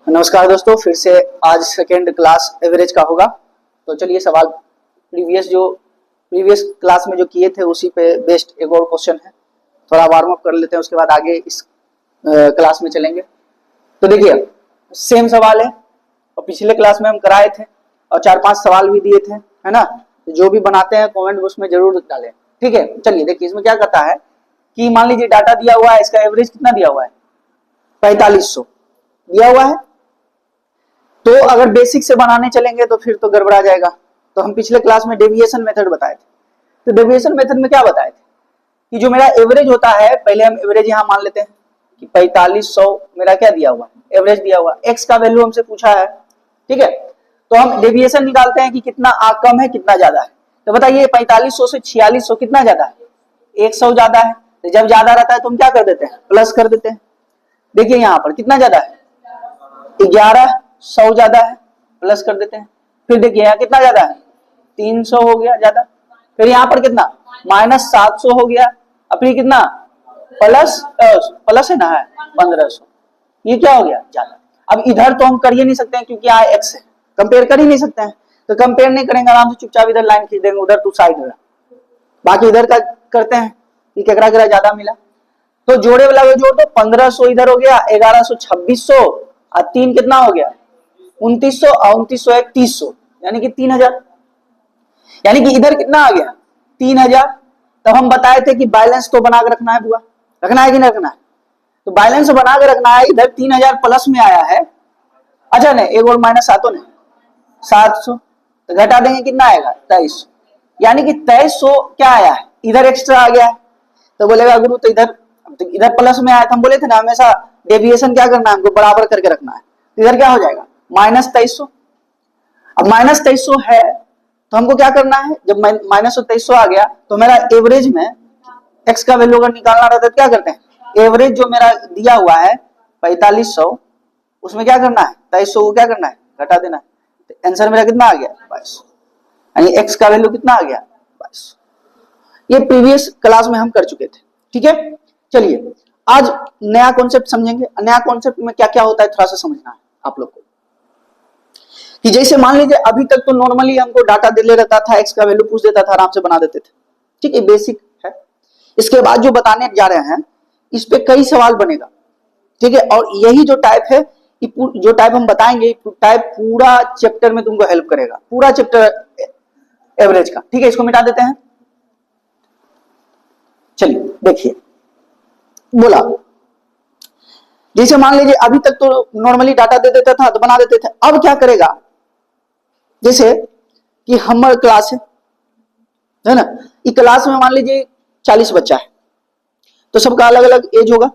नमस्कार दोस्तों, फिर से आज सेकेंड क्लास एवरेज का होगा। तो चलिए सवाल प्रीवियस क्लास में जो किए थे उसी पे बेस्ड एक और क्वेश्चन है, थोड़ा वार्म अप कर लेते हैं, उसके बाद आगे इस क्लास में चलेंगे। तो देखिए सेम सवाल है और पिछले क्लास में हम कराए थे और 4-5 सवाल भी दिए थे, है ना। जो भी बनाते हैं कमेंट बॉक्स में जरूर डालें, ठीक है। चलिए देखिए इसमें क्या कहता है कि मान लीजिए डाटा दिया हुआ है, इसका एवरेज कितना दिया हुआ है, 4500 दिया हुआ है। तो अगर बेसिक से बनाने चलेंगे तो फिर तो गड़बड़ा जाएगा। तो हम पिछले क्लास में डेविएशन मेथड बताए थे। तो डेविएशन मेथड में क्या बताए थे कि जो मेरा एवरेज होता है, पहले हम एवरेज यहां मान लेते हैं कि 4500 मेरा क्या दिया हुआ है, एवरेज दिया हुआ। एक्स का वैल्यू हमसे पूछा है, ठीक है। तो हम डेविएशन निकालते हैं कि कितना कम है कितना ज्यादा है। तो बताइए 4500 से 4600 कितना ज्यादा है, 100 ज्यादा है। तो जब ज्यादा रहता है तो हम क्या कर देते हैं, प्लस कर देते हैं। देखिए यहां पर कितना ज्यादा है, 1100 ज्यादा है, प्लस कर देते हैं। फिर देखिए यहाँ कितना ज्यादा है, 300 हो गया ज्यादा। फिर यहाँ पर कितना -700 हो गया। अब फिर कितना प्लस है ना, है 1500। ये क्या हो गया ज्यादा। अब इधर तो हम कर ही नहीं सकते हैं क्योंकि यहाँ एक्स है, कंपेयर कर ही नहीं सकते हैं। तो कंपेयर नहीं करेंगे, आराम से चुपचाप इधर लाइन खींच देंगे, उधर टू साइड है। बाकी इधर का करते हैं कि केकरा केकरा ज्यादा मिला। तो जोड़े वाला जोड़ दो, 1500 इधर हो गया, 1100 2600 और 3 कितना हो गया 2900 और 2900 एक 3000, यानी कि 3000। यानी कि इधर कितना आ गया 3000। तब हम बताए थे कि बैलेंस तो बना के रखना है, बुआ रखना है कि नहीं रखना है। तो बैलेंस बना के रखना है। इधर 3000 प्लस में आया है, अच्छा नहीं एक और माइनस 700, तो घटा देंगे कितना आएगा 2300। यानी कि 2300 क्या आया है, इधर एक्स्ट्रा आ गया है। तो बोलेगा गुरु तो इधर प्लस में आया था, हम बोले थे ना हमेशा डेविएशन क्या करना है, हमको बराबर करके रखना है। तो इधर क्या हो जाएगा -2300। अब -2300 है तो हमको क्या करना है, जब -2300 आ गया तो मेरा एवरेज में एक्स का वैल्यू अगर निकालना रहता है तो क्या करते हैं, एवरेज जो मेरा दिया हुआ है 4500, उसमें क्या करना है 2300 को क्या करना है, घटा देना है। तो आंसर मेरा कितना आ गया 22, यानी एक्स का वैल्यू कितना आ गया 22। ये प्रीवियस क्लास में हम कर चुके थे, ठीक है। चलिए आज नया कॉन्सेप्ट समझेंगे। नया कॉन्सेप्ट में क्या क्या होता है थोड़ा सा समझना है आप लोग को। कि जैसे मान लीजिए अभी तक तो नॉर्मली हमको डाटा दे ले रहता था, एक्स का वैल्यू पूछ देता था, आराम से बना देते थे, ठीक है, बेसिक है। इसके बाद जो बताने जा रहे हैं इस पे कई सवाल बनेगा, ठीक है। और यही जो टाइप है, जो टाइप हम बताएंगे, टाइप पूरा चैप्टर में तुमको हेल्प करेगा, पूरा चैप्टर एवरेज का, ठीक है। इसको मिटा देते हैं। चलिए देखिए, बोला जैसे मान लीजिए अभी तक तो नॉर्मली डाटा दे देता था तो बना देते थे। अब क्या करेगा, जैसे कि हमारे क्लास है ना, इस क्लास में मान लीजिए 40 बच्चा है, तो सबका अलग अलग एज होगा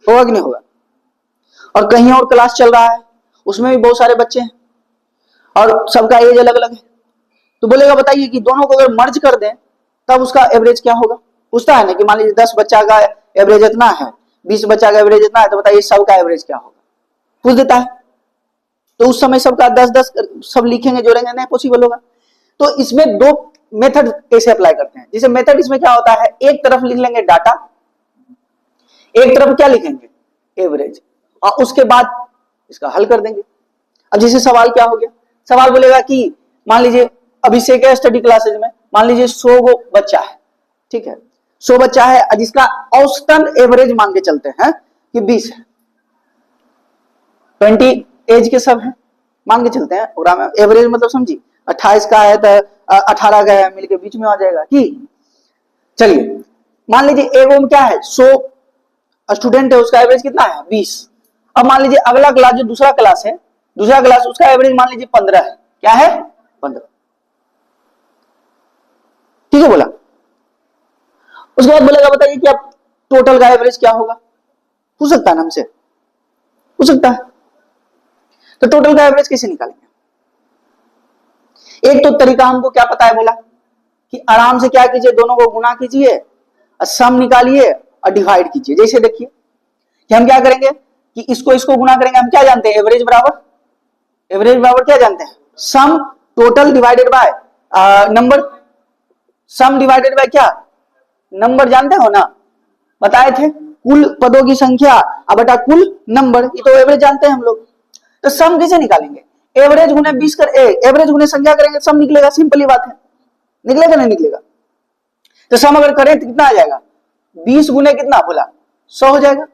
कि नहीं होगा। और कहीं और क्लास चल रहा है उसमें भी बहुत सारे बच्चे हैं और सबका एज अलग अलग है। तो बोलेगा बताइए कि दोनों को अगर मर्ज कर दें तब उसका एवरेज क्या होगा। पूछता है ना कि मान लीजिए 10 बच्चा का एवरेज इतना है, 20 बच्चा का एवरेज इतना है, तो बताइए सबका एवरेज क्या होगा, पूछ देता है। तो उस समय सबका 10-10 सब लिखेंगे, जोड़ेंगे, नहीं पॉसिबल होगा। तो इसमें दो मेथड कैसे अप्लाई करते हैं। जैसे मेथड इसमें क्या होता है, एक तरफ लिख लेंगे डाटा, एक तरफ क्या लिखेंगे एवरेज, और उसके बाद इसका हल कर देंगे। अब जैसे सवाल क्या हो गया, सवाल बोलेगा कि मान लीजिए अभिषेक है स्टडी क्लासेज में, मान लीजिए 100 गो बच्चा है, ठीक है, 100 बच्चा है जिसका औसतन एवरेज मान के चलते हैं कि 20 है, 20 एज के सब है मान के चलते हैं। पूरा में एवरेज मतलब समझी 28 का है तो 18 का है, मिलके बीच में आ जाएगा कि। चलिए मान लीजिए एगो में क्या है, 100 स्टूडेंट है, उसका एवरेज कितना है 20। अब मान लीजिए अगला क्लास जो दूसरा क्लास है, दूसरा क्लास उसका एवरेज मान लीजिए 15 है, क्या है 15, ठीक है बोला। उसके बाद बोलेगा बताइए कि अब टोटल का एवरेज क्या होगा, पूछ सकता है ना हमसे, पूछ सकता है। तो टोटल का एवरेज कैसे निकालेंगे। एक तो तरीका हमको क्या पता है, बोला कि आराम से क्या कीजिए, दोनों को गुना कीजिए और सम निकालिए और डिवाइड कीजिए। जैसे देखिए कि हम क्या करेंगे कि इसको गुना करेंगे, हम क्या जानते हैं एवरेज बराबर क्या जानते हैं, sum total divided by number, some divided by क्या नंबर, जानते हो ना, बताए थे कुल पदों की संख्या अब बटा कुल नंबर, ये तो एवरेज जानते हैं हम लोग। तो सम कैसे निकालेंगे? एवरेज गुने 20 कर एवरेज गुने संख्या करेंगे सम निकलेगा, सिंपल ही बात है। निकलेगा नहीं निकलेगा? तो सम अगर करें तो कितना आ जाएगा? 20 गुने कितना बोला 100 हो जाएगा,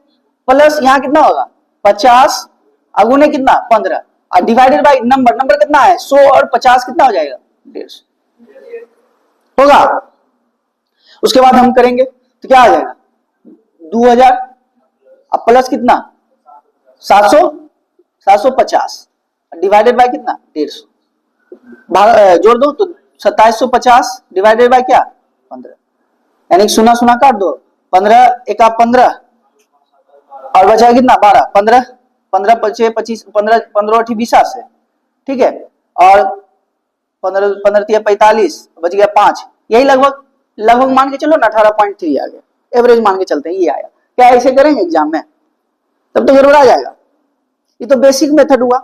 प्लस यहाँ कितना होगा 50 गुने कितना 15 और डिवाइडेड बाई नंबर, नंबर कितना है 100 और 50 कितना हो जाएगा 150 होगा। उसके बाद हम करेंगे तो क्या आ जाएगा 2000 अब प्लस कितना 750 डिवाइडेड बाय कितना 150 जोड़ दो तो 2750 डिवाइडेड बाय क्या 15 यानी सुना सुना काट दो 15 एका 15 और बचा कितना 12 15 15 पचे 25 15 15 20 से ठीक है और 15 15 तिया 45 बच गया 5 यही लगभग लगभग मान के चलो ना 18.3 आ गया, एवरेज मान के चलते हैं ये आया। क्या ऐसे करेंगे एग्जाम में? तब तो गड़बड़ा जाएगा। ये तो बेसिक मेथड हुआ,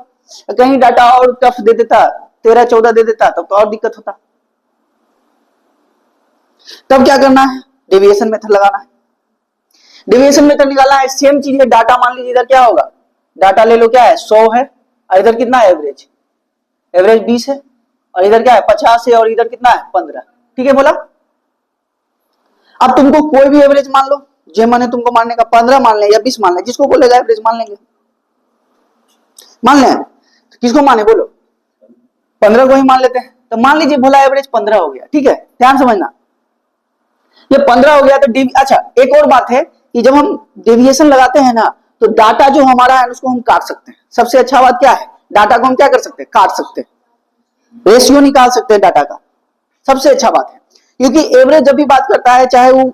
कहीं डाटा और टफ दे देता 13-14 दे देता तब तो और दिक्कत होता। तब क्या करना है डेविएशन मेथड लगाना है। डेविएशन मेथड निकालना है, सेम चीज है, डाटा मान लीजिए इधर क्या होगा, डाटा ले लो क्या है 100 है और इधर कितना है एवरेज, एवरेज 20 है और इधर क्या है 50 है और इधर कितना है 15, ठीक है बोला। अब तुमको कोई भी एवरेज मान लो, जे माने तुमको मानने का 15 मान ले या 20 मान ले, जिसको बोलेगा एवरेज मान लेंगे, मान लें तो किसको माने बोलो 15 को ही मान लेते हैं। तो मान लीजिए बोला एवरेज 15 हो गया, ठीक है ध्यान समझना ये 15 हो गया तो अच्छा एक और बात है कि जब हम डेविएशन लगाते हैं ना तो डाटा जो हमारा है उसको हम काट सकते हैं। सबसे अच्छा बात क्या है, डाटा को हम क्या कर सकते हैं काट सकते हैं, रेशियो निकाल सकते हैं डाटा का, सबसे अच्छा बात है। क्योंकि एवरेज जब भी बात करता है चाहे वो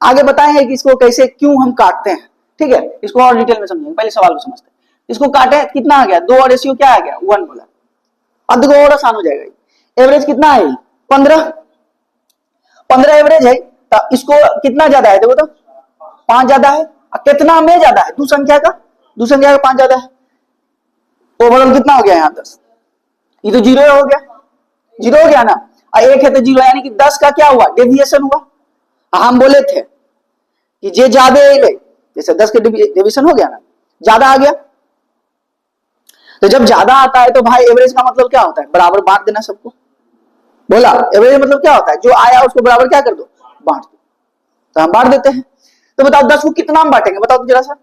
आगे बताएंगे कि इसको कैसे क्यों हम काटते हैं, ठीक है इसको और डिटेल में समझेंगे, पहले सवाल को समझते हैं। इसको काटे कितना आ गया 2 और रेशियो क्या आ गया 1 बोला। अब देखो और आसान हो जाएगा, एवरेज कितना है 15 एवरेज है तो इसको कितना ज्यादा है देखो तो 5 ज्यादा है, कितना में ज्यादा है दो संख्या का 5 ज्यादा है, ओवरऑल कितना हो गया यहाँ 10, ये तो 0 हो गया ना, और 1 है तो 0 यानी कि 10 का क्या हुआ डेविएशन हुआ। हम बोले थे कि जे ज्यादा ले जैसे 10 के डेविएशन हो गया ना, ज्यादा आ गया। तो जब ज्यादा आता है तो भाई एवरेज का मतलब क्या होता है बराबर बांट देना सबको, बोला एवरेज मतलब क्या होता है जो आया उसको बराबर क्या कर दो बांट दो, तो हम बांट देते हैं। तो बताओ 10 को कितना हम बांटेंगे बताओ तो जरा सा,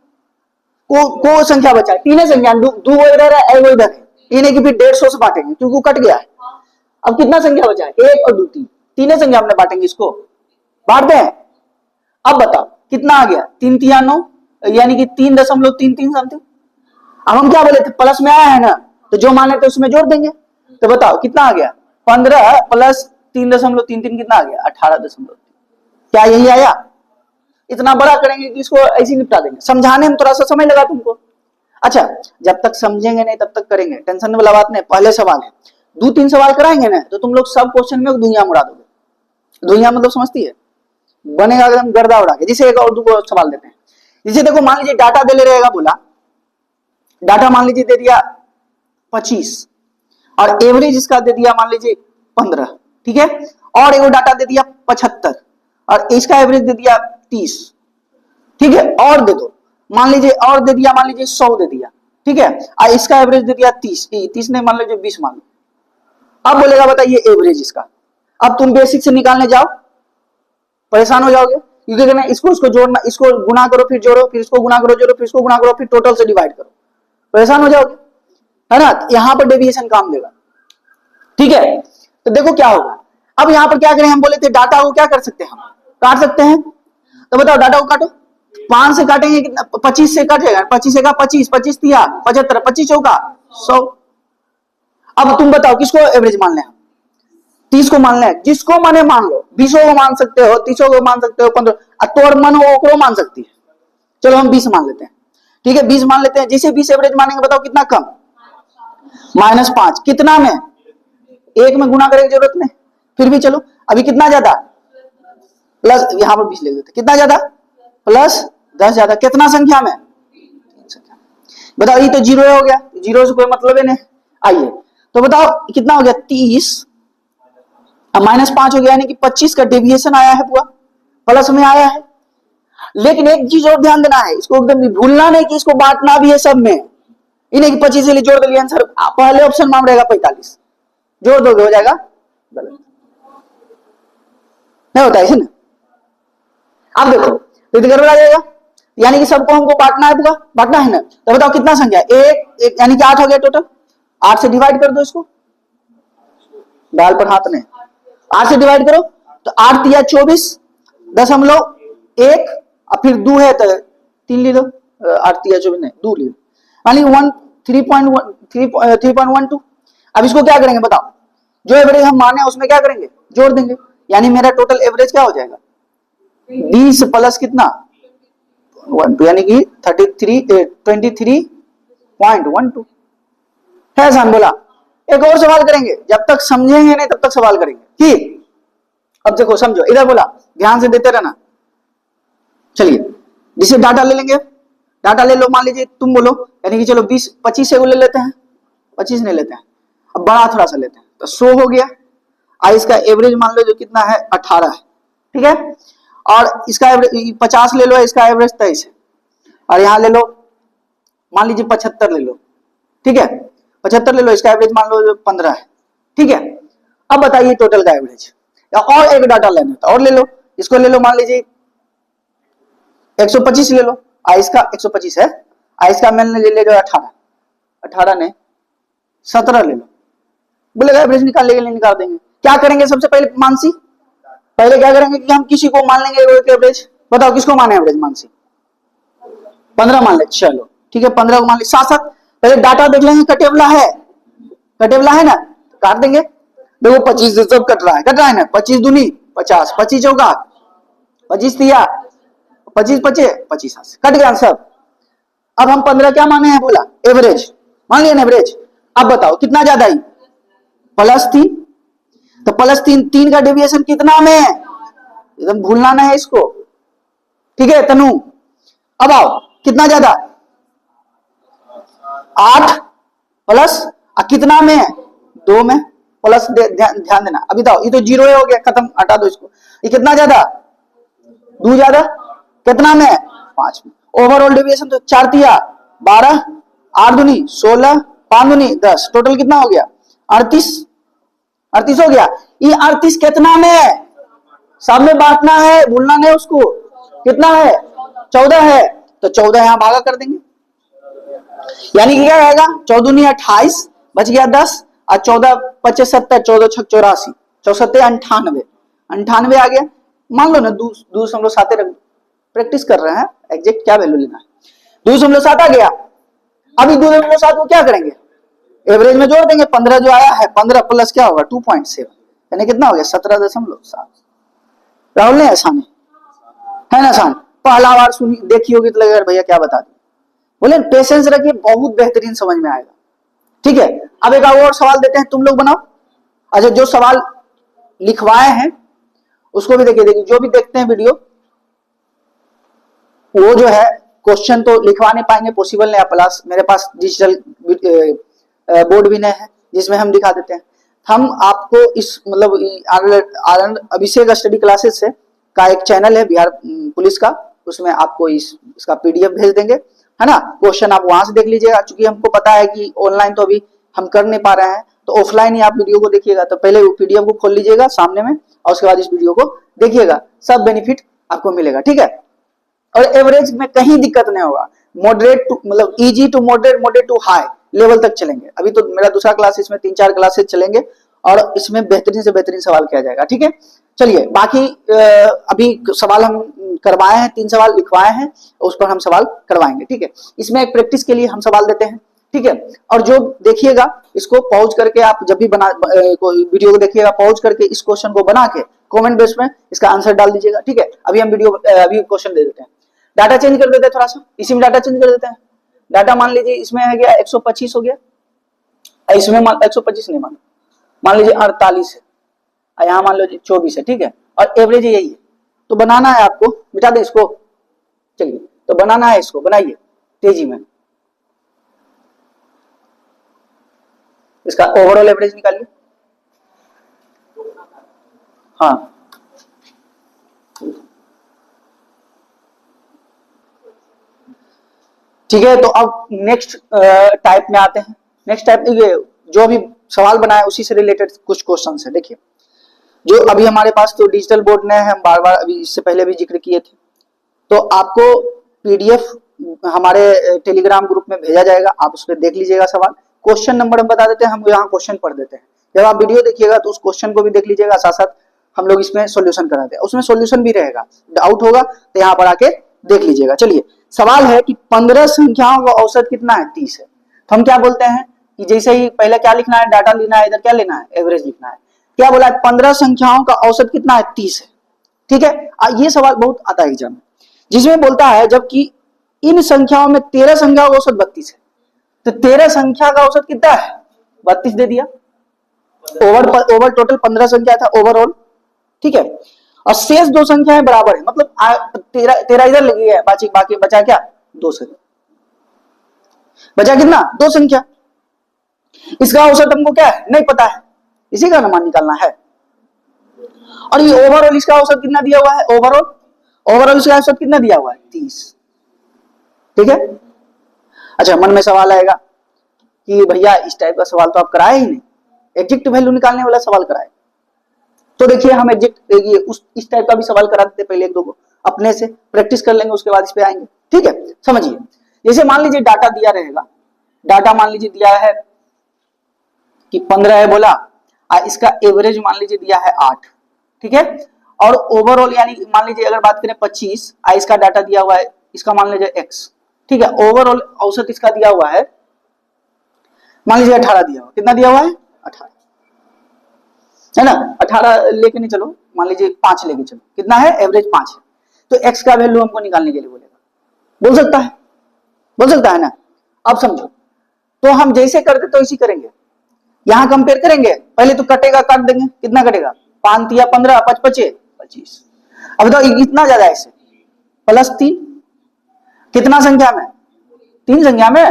को संख्या बचा है, तीन संख्या दो इधर है वो इधर है, तीन की फिर 150 से बांटेंगे क्योंकि कट गया है। अब कितना संख्या बचा है 1 और 2 3, तीन संख्या हमने बांटेंगे, इसको बांट दें। अब बताओ कितना आ गया 3 3 9 यानी कि 3.33 समथिंग। अब हम क्या बोले थे प्लस में आया है ना तो जो मान लेते उसमें जोड़ देंगे। तो बताओ कितना आ गया 15 प्लस 3.33 कितना आ गया 18.3, क्या यही आया? इतना बड़ा करेंगे कि इसको ऐसे निपटा देंगे, समझाने में थोड़ा सा समय लगा तुमको। अच्छा जब तक समझेंगे नहीं तब तक करेंगे, टेंशन वाला बात नहीं। पहले सवाल है 2-3 सवाल कराएंगे ना तो तुम लोग सब क्वेश्चन में दुनिया उड़ा दोगे। दुनिया मतलब समझती है, बनेगा एकदम गर्दा उड़ा के। जैसे एक और 2 सवाल देते हैं, जैसे देखो मान लीजिए डाटा दे ले रहेगा, बोला डाटा मान लीजिए दे दिया 25 और एवरेज इसका दे दिया मान लीजिए 15, ठीक है, और एगो डाटा दे दिया 75 और इसका एवरेज दे दिया 30, ठीक है, और दे दो मान लीजिए और दे दिया मान लीजिए 100 दे दिया, ठीक है, और इसका एवरेज दे दिया 30 ने मान लीजिए 20 मान लो। अब बोलेगा बताइए एवरेज इसका। अब तुम बेसिक से निकालने जाओ परेशान हो जाओगे, क्योंकि इसको जोड़ना, इसको गुना करो फिर जोड़ो, फिर इसको गुना करो जोड़ो, फिर इसको गुना करो फिर टोटल से डिवाइड करो, परेशान हो जाओगे, है ना। यहां पर डेविएशन काम देगा, ठीक है। तो देखो क्या होगा, अब यहां पर क्या करें, हम बोले थे डाटा को क्या कर सकते हैं, हम काट सकते हैं। तो बताओ डाटा को काटो, 5 से काटेंगे कितना, 25 से काटेगा, 25 से का 25 25 तिया 75 25 चौका 100। अब तुम बताओ किसको एवरेज मान लें, 30 को मान लें, जिसको माने मान लो, 20 को मान सकते हो, 30 को मान सकते हो, 15 तोड़ मन हो मान सकती है। चलो हम 20 मान लेते हैं, ठीक है 20 मान लेते हैं। जैसे 20 एवरेज मानेंगे बताओ कितना कम, -5 कितना में, 1 में गुना करने की जरूरत नहीं, फिर भी चलो अभी कितना ज्यादा प्लस, यहां पर 20 लिख देते, कितना ज्यादा प्लस 10 ज्यादा, कितना संख्या में, बताओ ये तो 0 हो गया, 0 से कोई मतलब है नहीं। आइए तो बताओ कितना हो गया 30 -5 हो गया, यानी कि 25 का डेविएशन आया है, पूरा प्लस में आया है। लेकिन एक चीज और ध्यान देना है, इसको एकदम भूलना नहीं कि इसको बांटना भी है सब में, इन्हें की 25 लिए जोड़ दिया आंसर, पहले ऑप्शन में रहेगा 45, जोड़ दोगे हो जाएगा गलत, नहीं होता है ना। अब देखो तो गड़बड़ आ जाएगा, यानी कि सबको हमको बांटना है, पूरा बांटना है ना, तो बताओ कितना संख्या एक यानी कि 8 हो गया टोटल, 8 से डिवाइड कर दो इसको, डाल पर हाथ ने 8 से डिवाइड करो तो 8 तिया 24 दशमलव 1 और फिर 2 है तो 3 ले लो, 8 तिया 24 नहीं 2 ले लो, मान ली 3.12। अब इसको क्या करेंगे बताओ, जो एवरेज हम माने उसमें क्या करेंगे जोड़ देंगे, यानी मेरा टोटल एवरेज क्या हो जाएगा 20 प्लस कितना 12 यानी कि 23.12 है आसान बोला। एक और सवाल करेंगे, जब तक समझेंगे नहीं तब तक सवाल करेंगे कि अब देखो समझो, इधर बोला ध्यान से देते रहना। चलिए जिसे डाटा ले लेंगे, डाटा ले लो, मान लीजिए तुम बोलो, यानी कि चलो 20-25 से ले लेते हैं, 25 नहीं लेते हैं, अब बड़ा थोड़ा सा लेते हैं तो 100 हो गया, और इसका एवरेज मान लो जो कितना है 18 है, ठीक है, और इसका एवरेज 50 ले लो, इसका एवरेज 23 है, और यहां ले लो मान लीजिए 75 ले लो, ठीक है 75 ले लो, इसका एवरेज मान लो 15 है, ठीक है। अब बताइए टोटल का एवरेज, या और एक डाटा लेना था और ले लो, इसको ले लो मान लीजिए 125 ले लो, इसका 125 है, इसका मैंने ले लो 18, 18 ने 17 ले लो, बोलेगा एवरेज निकाल लेंगे, निकाल देंगे। क्या करेंगे सबसे पहले मानसी, पहले क्या करेंगे कि हम किसी को मान लेंगे एवरेज, बताओ किसको माने एवरेज मानसी 15 मान ले, चलो ठीक है 15 को मान ले, साथ साथ पहले डाटा देख लेंगे, कटेबला है, कटेबला है ना, काट देंगे, देखो 25 से सब कट रहा है ना, 25 दूनी 50, 25 चौका 25 तिया 25 पचे 25 कट गया सब। अब हम 15 क्या माने हैं बोला एवरेज, मान लिया ना एवरेज। अब बताओ कितना ज्यादा ही +3, तो +3 3 का डेविएशन कितना में है, एकदम भूलना नहीं है इसको, ठीक है तनु। अब आओ कितना ज्यादा 8 प्लस कितना में है 2 में, प्लस ध्यान देना, अभी बताओ ये तो 0 हो गया, खत्म, हटा दो इसको, ये कितना ज्यादा 2 ज्यादा कितना में 5 में, ओवरऑल डेविएशन तो 4 तिया 12, 8 दूनी 16, 5 दूनी 10, टोटल कितना हो गया 38, 38 हो गया। ये 38 कितना में है, सब में बांटना है, भूलना नहीं उसको, कितना है 14 है, तो 14 यहां भागा कर देंगे, यानी कि क्या रहेगा 14 दूनी 28, बच गया 10, और 14 25 70, 14 6 84, 64 98, 98 आ गया, मान लो ना 2.7 प्रैक्टिस कर रहे हैं, एग्जैक्ट क्या वैल्यू लेना है, 2.7 आ गया। अभी 2.7 को क्या करेंगे एवरेज में जोड़ देंगे, 15 जो आया है 15 प्लस क्या होगा 2.7, यानी कितना हो गया 17.7। राहुल ने आसान है ना, आसान पहला बार सुनी देखी होगी तो लगेगा भैया क्या बता दी, बोले पेशेंस रखिए, बहुत बेहतरीन समझ में आएगा, ठीक है। अब एक और सवाल देते हैं, तुम लोग बनाओ। अच्छा जो सवाल लिखवाए हैं उसको भी देखिए, जो भी देखते हैं वीडियो वो जो है क्वेश्चन तो लिखवा नहीं पाएंगे, पॉसिबल नहीं, प्लस मेरे पास डिजिटल बोर्ड भी नहीं है जिसमें हम दिखा देते हैं। हम आपको इस मतलब अभिषेक स्टडी क्लासेस से का एक चैनल है बिहार पुलिस का, उसमें आपको इसका पीडीएफ भेज देंगे, है ना, क्वेश्चन आप वहां से देख लीजिएगा, क्योंकि हमको पता है कि ऑनलाइन तो अभी हम कर नहीं पा रहे हैं, तो ऑफलाइन ही आप वीडियो को देखिएगा, तो पहले वो पीडीएफ को खोल लीजिएगा सामने में, और उसके बाद इस वीडियो को देखिएगा, सब बेनिफिट आपको मिलेगा, ठीक है। और एवरेज में कहीं दिक्कत नहीं होगा, मॉडरेट टू मतलब easy to moderate, moderate to high level तक चलेंगे। अभी तो मेरा दूसरा क्लास, इसमें 3-4 क्लासेस चलेंगे और इसमें बेहतरीन से बेहतरीन सवाल किया जाएगा, ठीक है। चलिए बाकी अभी सवाल हम करवाए हैं, 3 सवाल लिखवाए हैं, उस पर हम सवाल करवाएंगे, ठीक है। इसमें एक प्रैक्टिस के लिए हम सवाल देते हैं, ठीक है। और जो देखिएगा इसको पॉज करके, आप जब भी वीडियो को देखिएगा पॉज करके इस क्वेश्चन को बना के कमेंट बेस में इसका आंसर डाल दीजिएगा, ठीक है। अभी हम अभी क्वेश्चन दे देते हैं, डाटा चेंज कर देते हैं थोड़ा सा, इसी में डाटा चेंज कर देते हैं। डाटा मान लीजिए इसमें है गया 125 हो गया, इसमें 125 नहीं मान लीजिए 48 है, यहाँ मान लीजिए 24 है, ठीक है, और एवरेज यही है, तो बनाना है आपको, मिटा दे इसको, चलिए तो बनाना है इसको, बनाइए तेजी में, इसका ओवरऑल एवरेज निकालिए। हाँ ठीक है, तो अब नेक्स्ट टाइप में आते हैं। नेक्स्ट टाइप ये जो अभी सवाल बनाया उसी से रिलेटेड कुछ क्वेश्चन है। देखिए, जो अभी हमारे पास तो डिजिटल बोर्ड ने हम बार बार अभी इससे पहले भी जिक्र किए थे, तो आपको पीडीएफ हमारे टेलीग्राम ग्रुप में भेजा जाएगा, आप उस पर देख लीजिएगा सवाल। क्वेश्चन नंबर हम बता देते हैं, हम यहाँ क्वेश्चन पढ़ देते हैं। जब आप वीडियो देखिएगा तो उस क्वेश्चन को भी देख लीजिएगा, साथ साथ हम लोग इसमें सॉल्यूशन कराते हैं, उसमें सॉल्यूशन भी रहेगा। डाउट होगा तो यहाँ पर आके देख लीजिएगा। चलिए, सवाल है कि 15 संख्याओं का औसत कितना है? 30 है। तो हम क्या बोलते हैं कि जैसे ही पहले क्या लिखना है, डाटा लेना है, इधर क्या लेना है, एवरेज लिखना है। क्या बोला है? 15 संख्याओं का औसत कितना है? 30 है। ठीक है, ये सवाल बहुत आता है एग्जाम में, जिसमें बोलता है जबकि इन संख्याओं में 13 संख्याओं का औसत 32 है, तो 13 संख्या का औसत कितना है? 32 दे दिया। ओवर टोटल 15 संख्या था ओवरऑल, ठीक है, और शेष 2 संख्याएं बराबर है, मतलब 13 इधर लगी है, बाकी बचा क्या? 2 संख्या बचा। कितना? 2 संख्या। इसका औसत हमको क्या है? नहीं पता है, इसी का अनुमान निकालना है। और ये ओवरऑल इसका औसत कितना दिया हुआ है? ओवरऑल इसका औसत कितना दिया हुआ है? 30। ठीक है। अच्छा, मन में सवाल आएगा कि भैया इस टाइप का सवाल तो आप कराए ही नहीं, एग्जैक्ट वैल्यू निकालने वाला सवाल कराए। तो देखिए, हम इस टाइप का भी सवाल करा देते पहले 1-2 को, अपने से प्रैक्टिस कर लेंगे, उसके बाद इस पे आएंगे। ठीक है, समझिए। जैसे मान लीजिए डाटा दिया रहेगा, डाटा मान लीजिए दिया है कि 15 है बोला, इसका एवरेज मान लीजिए दिया है 8, ठीक है, और ओवरऑल यानी मान लीजिए अगर बात करें 25, इसका डाटा दिया हुआ है, इसका मान लीजिए x, ठीक है, ओवरऑल औसत इसका दिया हुआ है मान लीजिए 18 दिया हुआ। कितना दिया हुआ है? 18 है ना। 18 लेके नहीं चलो, मान लीजिए 5 लेके चलो। कितना है? एवरेज 5 है। तो x का वैल्यू हमको निकालने के लिए बोलेगा, बोल सकता है ना। अब समझो, तो हम जैसे करते तो इसी करेंगे। यहां कंपेयर करेंगे, पहले तो कटेगा, काट देंगे। कितना कटेगा? 5 या 15, 5 5 25। अब बताओ इतना ज्यादा ऐसे +3 कितना संख्या में? 3 संख्या में।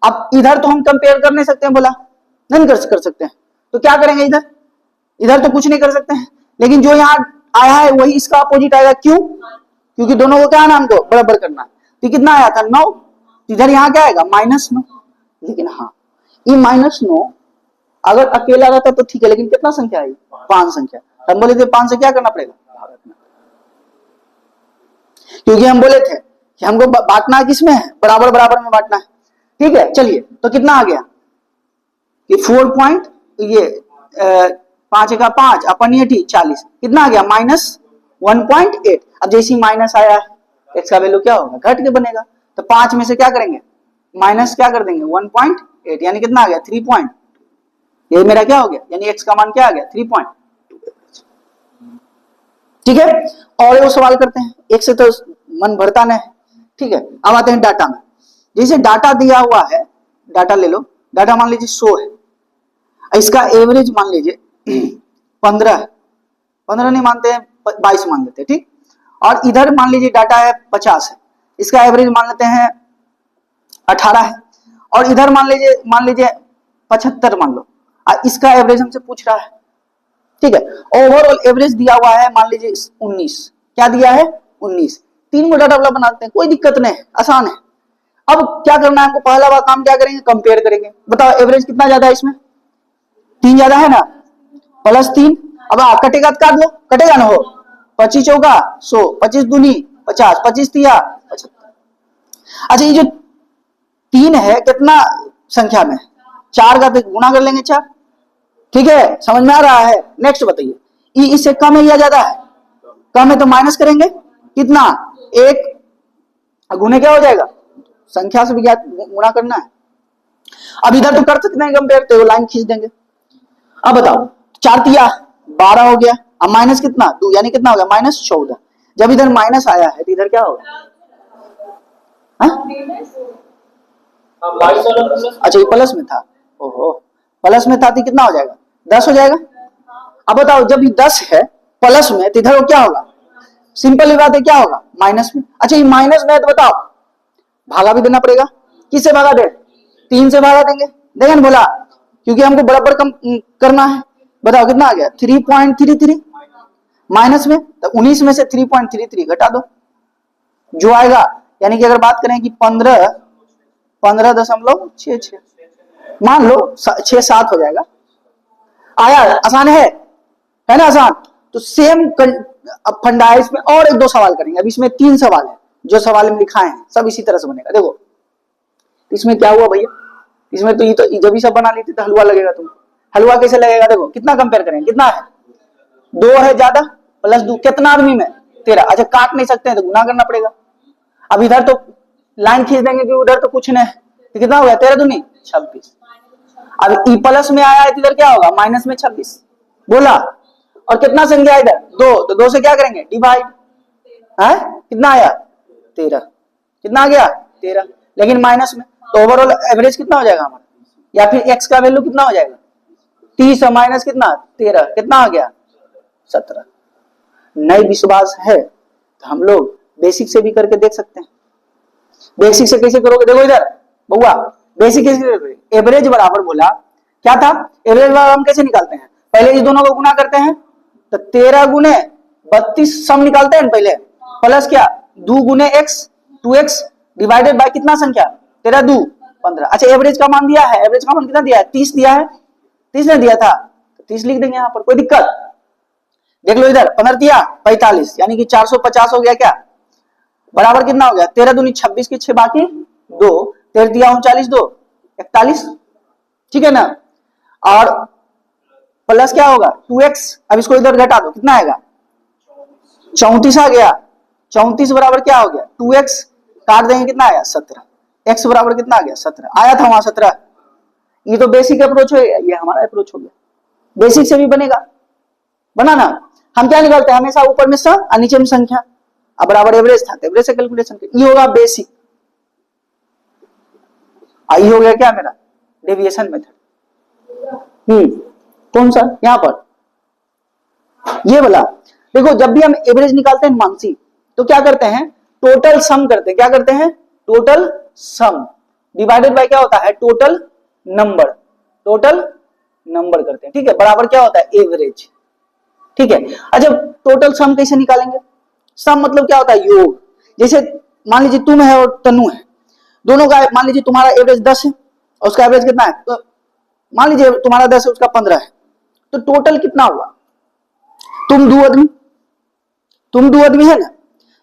अब इधर तो हम कंपेयर कर नहीं सकते हैं, बोला नहीं कर सकते हैं, तो क्या करेंगे? इधर तो कुछ नहीं कर सकते हैं, लेकिन जो यहाँ आया है वही इसका अपोजिट आएगा। क्यों? क्योंकि दोनों को क्या नाम को बराबर करना है। तो कितना आया था? 9, इधर यहाँ क्या आएगा? -9। लेकिन हाँ, ये -9 अगर अकेला रहता तो ठीक है, लेकिन कितना संख्या है? 5 संख्या। हम बोले थे 5 से क्या करना पड़ेगा? क्योंकि हम बोले थे कि हमको बांटना किसमें है? बराबर में बांटना है। ठीक है, चलिए, तो कितना आ गया? ये 4 पॉइंट, ये 5 का 5 अपन 40, कितना आ गया? -1.8। अब जैसे ही माइनस आया है, x का वैल्यू क्या होगा? घट के बनेगा। तो 5 में से क्या करेंगे? माइनस क्या कर देंगे? 1.8, यानी कितना आ गया? 3. ये मेरा क्या हो गया? यानी x का मान क्या आ गया? 3.2। ठीक है, और वो सवाल करते हैं, एक से तो मन भरता नहीं। ठीक है, अब आते हैं डाटा में। जैसे डाटा दिया हुआ है, डाटा ले लो, डाटा मान लीजिए 100 है, इसका एवरेज मान लीजिए 15 नहीं मानते हैं, 22 मान लेते हैं, ठीक। और इधर मान लीजिए डाटा है 50 है, इसका एवरेज मान लेते हैं 18 है, और इधर मान लीजिए 75 मान लो, इसका एवरेज हमसे पूछ रहा है। ठीक है, ओवरऑल एवरेज दिया हुआ है मान लीजिए 19, क्या दिया है? 19। 3 को डाटा वाला बनाते हैं, कोई दिक्कत नहीं है, आसान है। अब क्या करना है हमको? पहला वाला काम क्या करेंगे? कंपेयर करेंगे। बताओ एवरेज कितना ज्यादा है इसमें? 3 ज्यादा है ना, +3। अब कटेगा तो काट लो, कटेगा ना, हो 25 चौका 100, 25 दूनी 50, 25 तिया 75। अच्छा, ये जो 3 है कितना संख्या में? 4 का तो गुना कर लेंगे 4। ठीक है, समझ में आ रहा है? नेक्स्ट बताइए, ई इससे कम है या ज्यादा है? कम है, तो माइनस करेंगे कितना? 1 गुने क्या हो जाएगा? संख्या से भी गुना करना है। अब इधर तो कर सकते हैं कंपेयर, तो लाइन खींच देंगे। अब बताओ, 4 तिया 12 हो गया, अब माइनस कितना? 2, यानी कितना हो गया? -14। जब इधर माइनस आया है तो इधर क्या होगा? अच्छा, ये प्लस में था, ओहो, प्लस में था तो कितना हो जाएगा? 10 हो जाएगा। अब बताओ, जब ये 10 है प्लस में, तो इधर वो क्या होगा? सिंपल बात है, क्या होगा? माइनस में। अच्छा, ये माइनस में है तो बताओ, भागा भी देना पड़ेगा। किससे भागा दे? 3 से भागा देंगे, देखा ना बोला, क्योंकि हमको बराबर कम करना है। बताओ कितना आ गया? 3.33 माइनस में, तो 19 में से 3.33 घटा दो, जो आएगा यानी कि अगर बात करें कि 15.66 मान लो 6-7 हो जाएगा। आया, आसान है ना आसान। तो सेम फंडा है इसमें, और एक दो सवाल करेंगे। अब इसमें 3 सवाल है, जो सवाल में लिखाए हैं सब इसी तरह से बनेगा। देखो इसमें क्या हुआ भैया, इसमें तो ये तो जब ही सब बना लेते तो हलवा लगेगा। तुम हलवा कैसे लगेगा, देखो कितना कंपेयर करेंगे, कितना है 2 है ज्यादा प्लस 2, कितना आदमी में 13। अच्छा काट नहीं सकते हैं तो गुना करना पड़ेगा। अब इधर तो लाइन खींच देंगे कि उधर तो कुछ नहीं, तो कितना हो गया 13 दूनी 26। अब ई प्लस में आया है तो इधर क्या होगा माइनस में 26 बोला। और कितना संख्या इधर 2, तो 2 से क्या करेंगे डिवाइड है, कितना आया 13, कितना आ गया 13, लेकिन माइनस में। तो ओवरऑल एवरेज कितना हो जाएगा हमारा, या फिर एक्स का वैल्यू कितना हो जाएगा 30 माइनस कितना 13, कितना आ गया 17। नहीं विश्वास है तो हम लोग बेसिक से भी करके देख सकते हैं। बेसिक से कैसे करोगे, देखो इधर बउआ बेसिक कैसे करोगे। एवरेज बराबर बोला क्या था, एवरेज बराबर हम कैसे निकालते हैं, पहले इस दोनों को गुना करते हैं तो 13 गुने 32 सम निकालते हैं पहले, प्लस क्या 2 गुने x 2x डिवाइडेड बाय कितना संख्या 13 2 15। अच्छा एवरेज का मान दिया है, एवरेज का मान कितना दिया है 30 दिया है, 30 ने दिया था तो 30 लिख देंगे यहाँ पर, कोई दिक्कत। देख लो इधर 15 दिया 45 यानी कि 450 हो गया क्या, बराबर कितना हो गया 13 दूनी 26 के 6 बाकी 2, 13 दिया 39 2 41, ठीक है ना। और प्लस क्या होगा 2x, अब इसको इधर घटा दो कितना आएगा 34 आ गया। 34 बराबर क्या हो गया 2x, काट देंगे कितना आया 17, x बराबर कितना आ गया 17 आया था वहां 17। ये तो बेसिक अप्रोच है, ये हमारा अप्रोच हो गया। बेसिक से भी बनेगा, बना ना। हम क्या निकालते हैं हमेशा ऊपर में सम और नीचे में संख्या, अब बराबर एवरेज था एवरेज से कैलकुलेशन कर, ये होगा बेसिक। आई हो गया क्या मेरा डेविएशन मेथड। कौन सा यहां पर ये वाला। देखो जब भी हम एवरेज निकालते हैं मानसी तो क्या करते हैं टोटल सम करते हैं, क्या करते हैं टोटल सम डिवाइडेड बाय क्या होता है टोटल नंबर, टोटल नंबर करते हैं, ठीक है, बराबर क्या होता है एवरेज, ठीक है। अच्छा टोटल सम कैसे निकालेंगे, सम मतलब क्या होता है योग। जैसे मान लीजिए तुम है और तनु है, दोनों का मान लीजिए तुम्हारा एवरेज 10 है और उसका एवरेज कितना है, तो मान लीजिए तुम्हारा 10 है उसका 15 है, तो टोटल कितना हुआ, तुम दो आदमी है ना,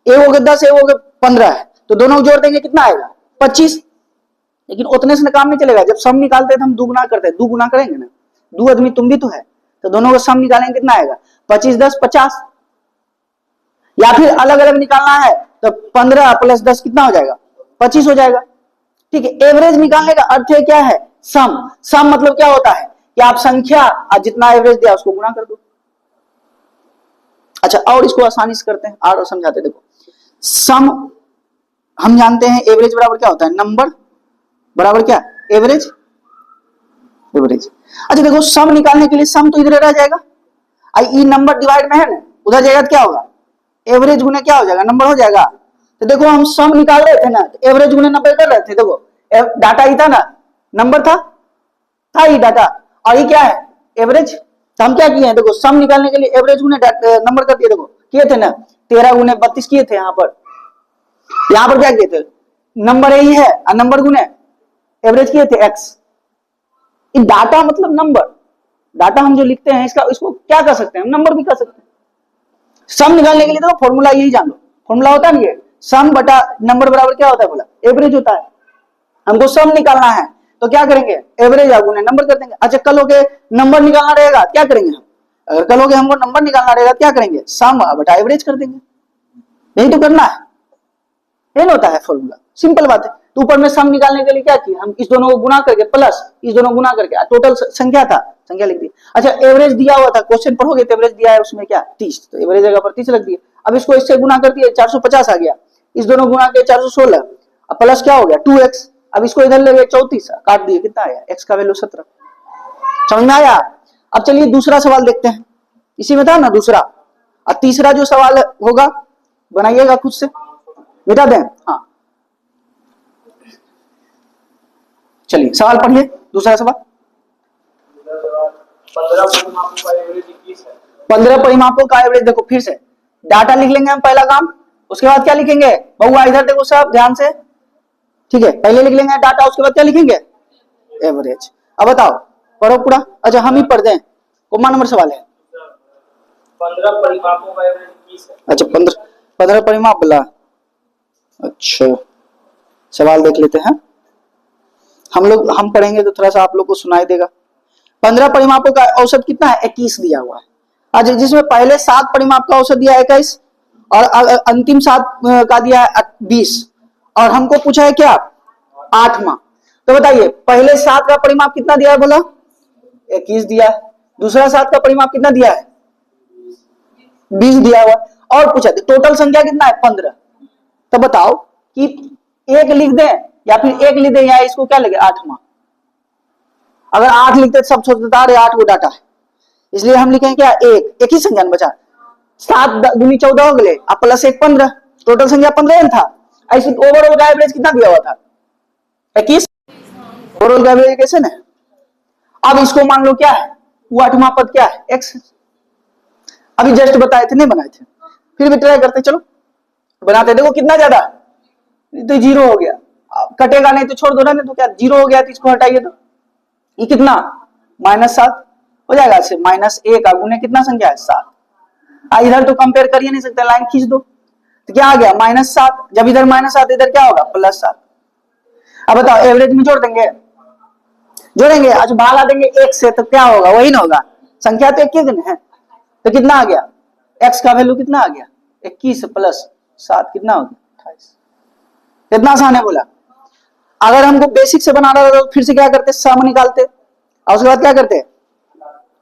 एक हो गए 10 एक हो गए 15 है, तो दोनों को जोड़ देंगे कितना आएगा 25। लेकिन उतने से काम नहीं चलेगा, जब सम निकालते हैं तो हम दुगुना करते हैं, दुगुना करेंगे ना, 2 आदमी तुम भी तो है, तो दोनों को सम निकालेंगे कितना आएगा 25 10 50। या फिर अलग अलग निकालना है तो 15 प्लस 10 कितना हो जाएगा 25 हो जाएगा, ठीक है। एवरेज निकालने का अर्थ है क्या है सम, सम मतलब क्या होता है कि आप संख्या और जितना एवरेज दिया उसको गुना कर दो। अच्छा और इसको आसानी से करते हैं और समझाते हैं। देखो सम हम जानते हैं एवरेज बराबर क्या होता है नंबर बराबर क्या एवरेज, एवरेज। अच्छा देखो सम निकालने के लिए सम तो इधर रह जाएगा, आई नंबर डिवाइड में है ना, उधर जाएगा तो क्या होगा एवरेज गुने क्या हो जाएगा नंबर हो जाएगा। तो देखो हम सम निकाल रहे थे ना, तो एवरेज गुने नंबर कर रहे थे, देखो डाटा ही था ना, नंबर था ही डाटा, और ये क्या है एवरेज। तो हम क्या किए हैं देखो सम निकालने के लिए एवरेज गुने नंबर कर दिए, देखो किए थे ना 13 गुने 32 किए थे, यहाँ पर क्या किए थे नंबर यही है और नंबर गुने एवरेज किए थे x। डाटा मतलब नंबर, डाटा हम जो लिखते हैं इसको क्या कर सकते हैं हम नंबर भी कर सकते हैं। सम निकालने के लिए तो फॉर्मूला यही जान लो, फॉर्मूला होता है ना ये सम बटा नंबर बराबर क्या होता है बोला एवरेज होता है। हमको सम निकालना है तो क्या करेंगे एवरेज गुने नंबर कर देंगे। अच्छा कल हो के नंबर निकालना रहेगा क्या करेंगे हम, अगर कल हो के हमको नंबर निकालना रहेगा क्या करेंगे सम बटा एवरेज कर देंगे, यही तो करना है, यही होता है फॉर्मूला, सिंपल बात है। तो ऊपर में सम निकालने के लिए क्या किया हम इस दोनों को गुना करके प्लस इस दोनों गुना करके टोटल संख्या था संख्या लिख दी। अच्छा एवरेज दिया हुआ था क्वेश्चन पढ़ोगे तो एवरेज दिया है उसमें क्या 30, तो एवरेज जगह पर 30 रख दिए। अब इसको इससे गुना कर दिए 450 आ गया, इस दोनों गुना के 416 अब प्लस क्या हो गया 2x, अब इसको इधर ले गए 34 काट दिए कितना आया x का वैल्यू 17। समझ में आया। अब चलिए दूसरा सवाल देखते हैं, इसी में था ना दूसरा, और तीसरा जो सवाल होगा बनाइएगा खुद से, मिटा दें। हाँ चलिए सवाल पढ़िए दूसरा सवाल। 15 परिमापों का एवरेज, देखो फिर से डाटा लिख लेंगे हम, पहला काम उसके बाद क्या लिखेंगे बहुआ, इधर देखो सब ध्यान से, ठीक है, पहले लिख लेंगे डाटा, उसके बाद क्या लिखेंगे एवरेज। अब बताओ पढ़ो पूरा। अच्छा हम ही पढ़ दें, कौन नंबर सवाल है? 15 परिमापों का एवरेज 20 है। अच्छा 15 परिमाप बोला। अच्छा सवाल देख लेते हैं हम पढ़ेंगे तो थोड़ा सा आप लोग को सुनाई देगा। 15 परिमापों का औसत कितना है? 21 दिया हुआ है। अच्छा जिसमें पहले 7 परिमाप का औसत दिया है 21 और अंतिम 7 का दिया है 20 और हमको पूछा है क्या 8वां। तो बताइए पहले 7 का परिमाप कितना दिया है? बोला 21 दिया है। दूसरा 7 का परिमाप कितना दिया है? 20 दिया हुआ। और पूछा टोटल संख्या कितना है? 15। तो बताओ कि एक लिख दें या फिर एक लिख दें या इसको क्या लगे 8वां। अगर 8 लिखते सब सोचता अरे 8 को डाटा है, इसलिए हम लिखेंगे क्या एक ही संख्या बचा। 7 दूनी 14 हो गए, अब प्लस 1 15, टोटल संख्या 15 था। ऐसे ओवरऑल का एवरेज कितना दिया हुआ था? 21। ओवरऑल का एवरेज कैसे ना। अब इसको मान लो क्या है, वो 8वां पद क्या है? x। अभी जस्ट बताए थे, नहीं बनाए थे, फिर भी ट्राई करते, चलो बनाते। देखो कितना ज्यादा, तो 0 हो गया, कटेगा नहीं तो छोड़ दो ना, नहीं तो क्या 0 हो गया, तो इसको हटाइए तो ये कितना -7 हो जाएगा। -1 का गुने कितना संख्या है 7। इधर तो कंपेयर कर ही नहीं सकते, लाइन खींच दो तो क्या आ गया -7। जब इधर -7 इधर क्या होगा +7। अब बताओ एवरेज में जोड़ेंगे आज भागा देंगे 1 से तो क्या होगा? वही ना होगा, संख्या तो एक ही दिन है। तो कितना आ गया? x का वैल्यू कितना आ गया? 21 + 7 कितना हो गया 28। कितना आसान है बोला। अगर हमको बेसिक से बनाना था तो फिर से क्या करते, सम निकालते और उसके बाद क्या करते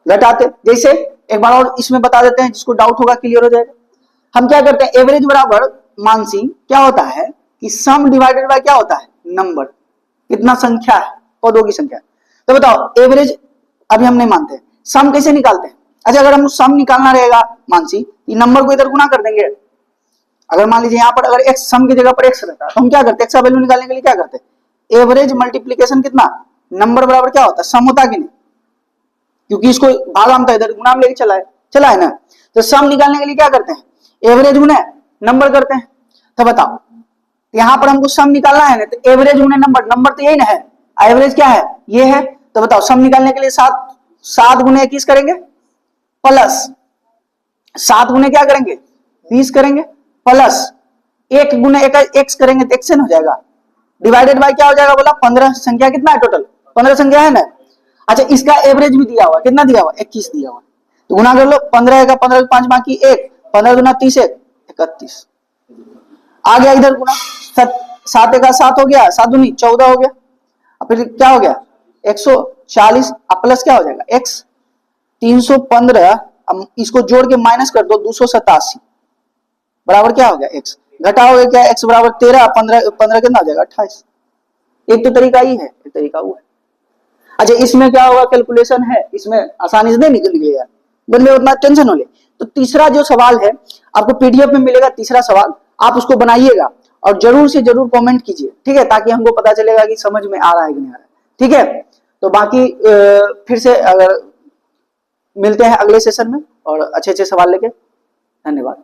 घटाते। जैसे एक बार और इसमें बता देते हैं, जिसको डाउट होगा क्लियर हो जाएगा। हम क्या करते हैं, एवरेज बराबर मानसी क्या होता है कि सम डिवाइडेड बाय क्या होता है नंबर, कितना संख्या है पदों की संख्या। तो बताओ एवरेज अभी हम नहीं मानते, सम कैसे निकालते हैं? अच्छा अगर हमको सम निकालना रहेगा मानसी, ये नंबर को इधर गुना कर देंगे। अगर मान लीजिए यहाँ पर अगर x सम की जगह पर x रहता तो हम क्या करते, x का वैल्यू निकालने के लिए क्या करते, एवरेज मल्टीप्लीकेशन कितना नंबर बराबर क्या होता है सम होता कि नहीं, क्योंकि इसको भागा में इधर गुना में लेके चला है ना। तो सम निकालने के लिए क्या करते हैं, एवरेज गुने नंबर करते हैं। तो बताओ यहाँ पर हमको सम निकालना है ना, तो एवरेज गुने नंबर तो यही ना है, एवरेज क्या है ये है। तो बताओ सम निकालने के लिए 7 गुने 21 करेंगे प्लस 7 गुने क्या करेंगे 20 करेंगे प्लस 1 गुने x करेंगे तो x हो जाएगा, डिवाइडेड बाय क्या हो जाएगा बोला 15। संख्या कितना है टोटल 15 संख्या है ना। अच्छा इसका एवरेज भी दिया हुआ, कितना दिया हुआ 21 दिया हुआ, तो गुना कर लो 15 का 15 5 बाकी 1, 15 दूना 30 31 आ गया इधर गुना। 7 का 7 हो गया, 7 दूनी 14 हो गया, फिर क्या हो गया 140 प्लस क्या हो जाएगा x 315। इसको जोड़ के माइनस कर दो 287 बराबर क्या हो गया x, घटाओगे क्या x बराबर 13 15 कितना हो जाएगा 28। एक तो तरीका ही है, एक तरीका वो है। अच्छा इसमें क्या होगा कैलकुलेशन है, इसमें आसानी से नहीं निकलेगा, बन में उतना टेंशन हो ले। तो तीसरा जो सवाल है आपको पीडीएफ में मिलेगा, तीसरा सवाल आप उसको बनाइएगा और जरूर से जरूर कमेंट कीजिए, ठीक है, ताकि हमको पता चलेगा कि समझ में आ रहा है कि नहीं आ रहा है, ठीक है। तो बाकी फिर से अगर मिलते हैं अगले सेशन में और अच्छे अच्छे सवाल लेके, धन्यवाद।